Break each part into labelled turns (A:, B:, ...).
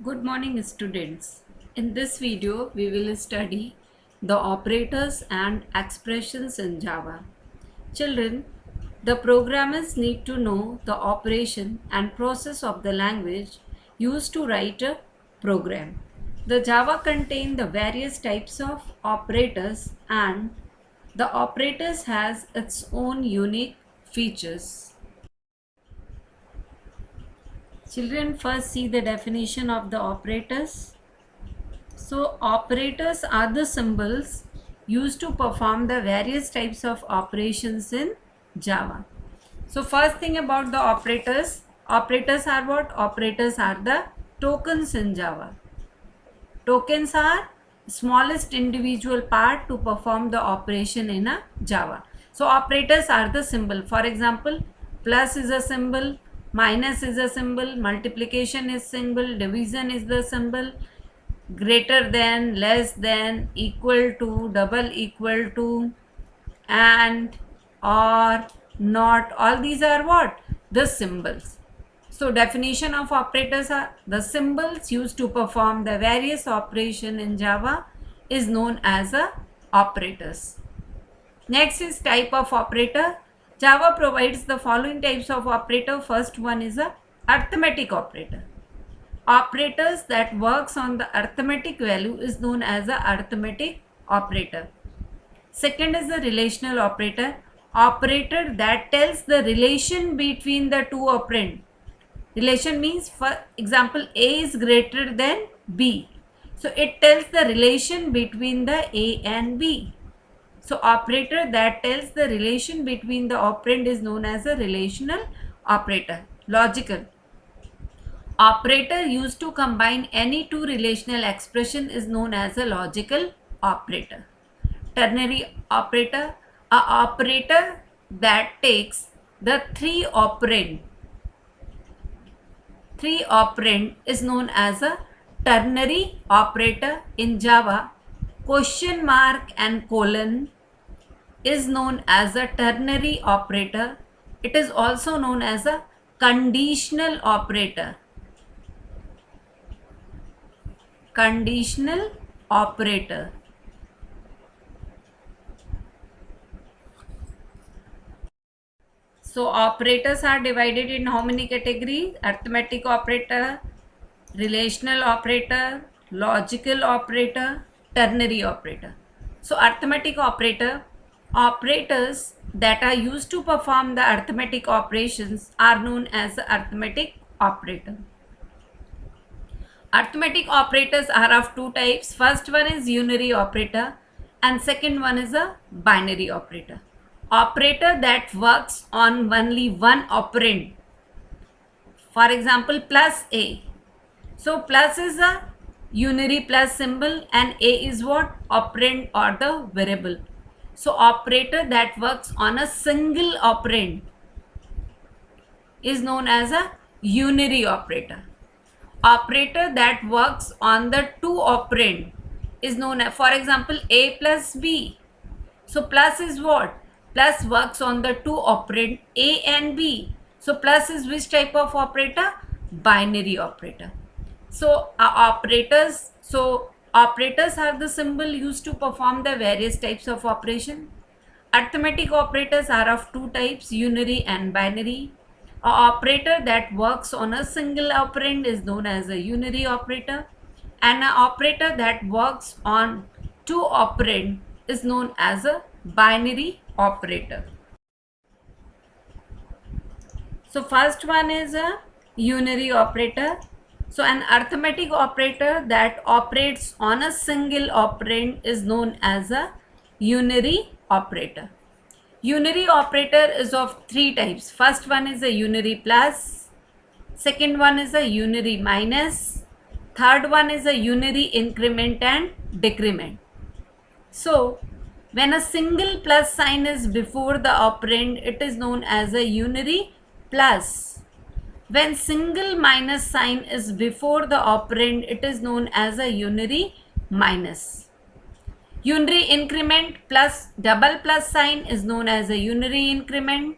A: Good morning students. In this video we will study the operators and expressions in Java. Children, the programmers need to know the operation and process of the language used to write a program. The Java contain the various types of operators and the operators has its own unique features. Children, first see the definition of the operators. So operators are the symbols used to perform the various types of operations in Java. So first thing about the operators are what? Operators are the tokens in Java. Tokens are smallest individual part to perform the operation in a Java. So operators are the symbol. For example, plus is a symbol, minus is a symbol, multiplication is symbol, division is the symbol, greater than, less than, equal to, double equal to, and, or, not, all these are what? The symbols. So definition of operators are the symbols used to perform the various operation in Java is known as a operators. Next is type of operator. Java provides the following types of operator. First one is a arithmetic operator. Operators that works on the arithmetic value is known as a arithmetic operator. Second is the relational operator. Operator that tells the relation between the two operand. Relation means, for example, A is greater than B. So it tells the relation between the A and B. So operator that tells the relation between the operand is known as a relational operator. Logical operator used to combine any two relational expression is known as a logical operator. Ternary operator, a operator that takes the three operand is known as a ternary operator. In Java, question mark and colon is known as a ternary operator. It is also known as a conditional operator. Conditional operator. So operators are divided in how many categories? Arithmetic operator, relational operator, logical operator, ternary operator. So arithmetic operator, operators that are used to perform the arithmetic operations are known as the arithmetic operator. Arithmetic operators are of two types. First one is unary operator and second one is a binary operator. Operator that works on only one operand. For example, plus A. So plus is a unary plus symbol and A is what? Operand or the variable. So operator that works on a single operand is known as a unary operator. Operator that works on the two operand is known as, for example, A plus B. So plus is what? Plus works on the two operand A and B. So plus is which type of operator? Binary operator. So operators are the symbol used to perform the various types of operation. Arithmetic operators are of two types, unary and binary. A operator that works on a single operand is known as a unary operator, and an operator that works on two operand is known as a binary operator. So first one is a unary operator. So an arithmetic operator that operates on a single operand is known as a unary operator. Unary operator is of three types. First one is a unary plus, second one is a unary minus, third one is a unary increment and decrement. So when a single plus sign is before the operand, it is known as a unary plus. When single minus sign is before the operand, it is known as a unary minus. Unary increment plus double plus sign is known as a unary increment.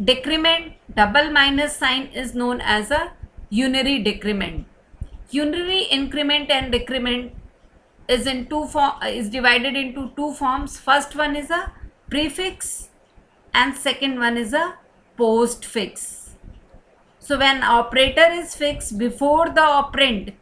A: Decrement double minus sign is known as a unary decrement. Unary increment and decrement is divided into two forms. First one is a prefix and second one is a postfix. So when operator is fixed before the operand,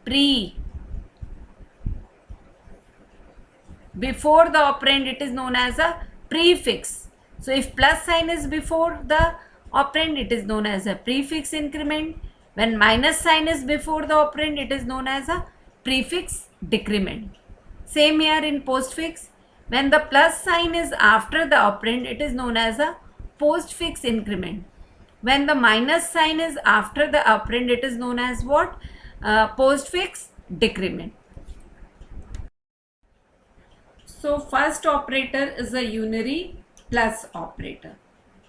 A: before the operand, it is known as a prefix. So if plus sign is before the operand, it is known as a prefix increment. When minus sign is before the operand, it is known as a prefix decrement. Same here in postfix. When the plus sign is after the operand, it is known as a postfix increment. When the minus sign is after the operand, it is known as what? Postfix decrement. So first operator is a unary plus operator.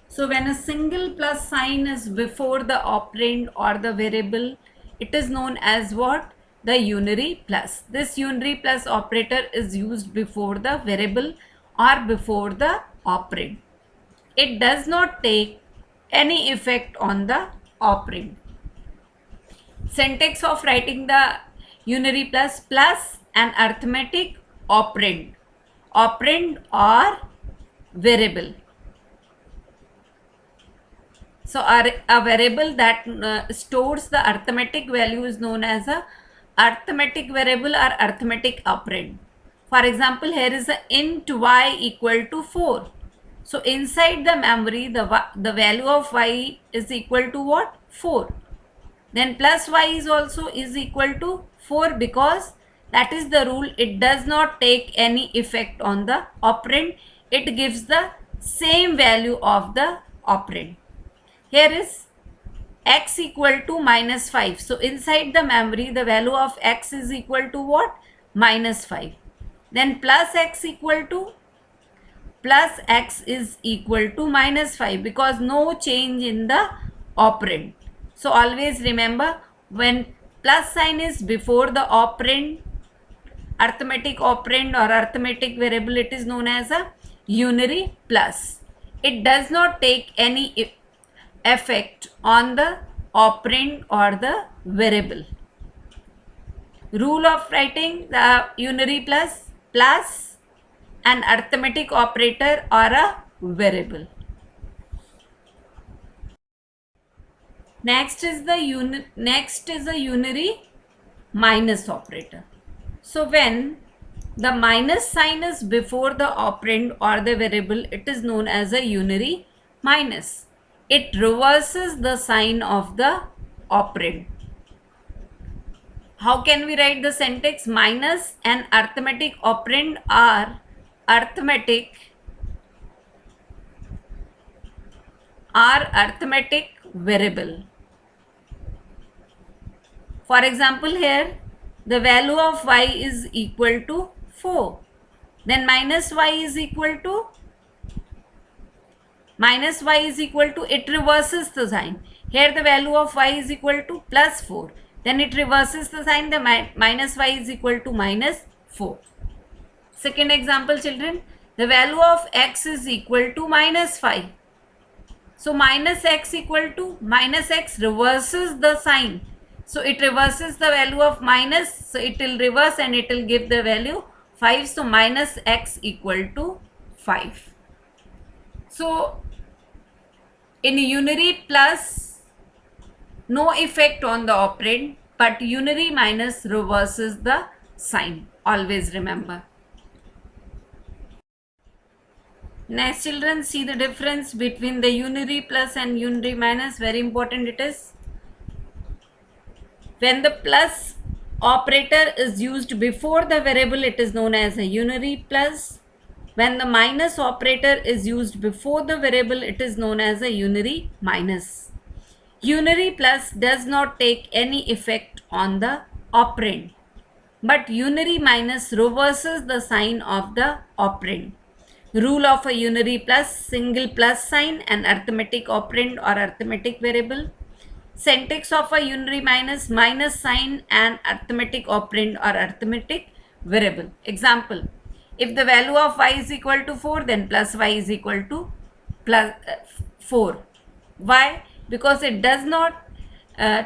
A: So when a single plus sign is before the operand or the variable, it is known as what? The unary plus. This unary plus operator is used before the variable or before the operand. It does not take any effect on the operand. Syntax of writing the unary plus: plus an arithmetic operand or variable. So a variable that stores the arithmetic value is known as a arithmetic variable or arithmetic operand. For example, here is a int y equal to 4. So inside the memory, the value of y is equal to what? 4. Then plus y is also is equal to 4, because that is the rule. It does not take any effect on the operand. It gives the same value of the operand. Here is x equal to minus 5. So inside the memory, the value of x is equal to what? Minus 5. Then plus x is equal to minus 5, because no change in the operand. So always remember, when plus sign is before the operand, arithmetic operand or arithmetic variable, it is known as a unary plus. It does not take any effect on the operand or the variable. Rule of writing the unary plus: plus an arithmetic operator or a variable. Next is a unary minus operator. So when the minus sign is before the operand or the variable, it is known as a unary minus. It reverses the sign of the operand. How can we write the syntax? Minus an arithmetic operand or arithmetic variable. For example, here the value of y is equal to 4. Then minus y is equal to, it reverses the sign. Here the value of y is equal to plus 4. Then it reverses the sign, the minus y is equal to minus 4. Second example, children, the value of x is equal to minus 5. So minus x reverses the sign. So it reverses the value of minus. So it will reverse and it will give the value 5. So minus x equal to 5. So in unary plus, no effect on the operand, but unary minus reverses the sign. Always remember. Next, children, see the difference between the unary plus and unary minus. Very important it is. When the plus operator is used before the variable, it is known as a unary plus. When the minus operator is used before the variable, it is known as a unary minus. Unary plus does not take any effect on the operand, but unary minus reverses the sign of the operand. Rule of a unary plus: single plus sign, an arithmetic operand or arithmetic variable. Syntax of a unary minus: minus sign, an arithmetic operand or arithmetic variable. Example: if the value of y is equal to 4, then plus y is equal to plus 4. Why? Because it does not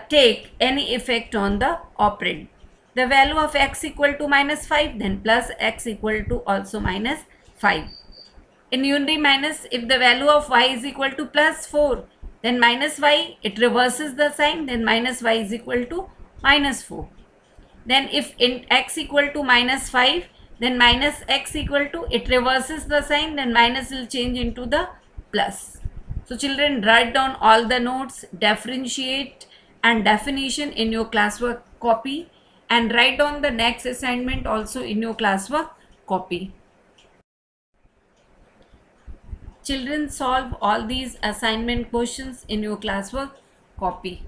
A: take any effect on the operand. the value of x equal to minus 5, then plus x equal to also minus 5. In unary minus, if the value of y is equal to plus 4, then minus y, it reverses the sign, then minus y is equal to minus 4. Then if in x equal to minus 5, then minus x equal to, it reverses the sign, then minus will change into the plus. So children, write down all the notes, differentiate and definition in your classwork copy, and write down the next assignment also in your classwork copy. Children, solve all these assignment questions in your classwork copy.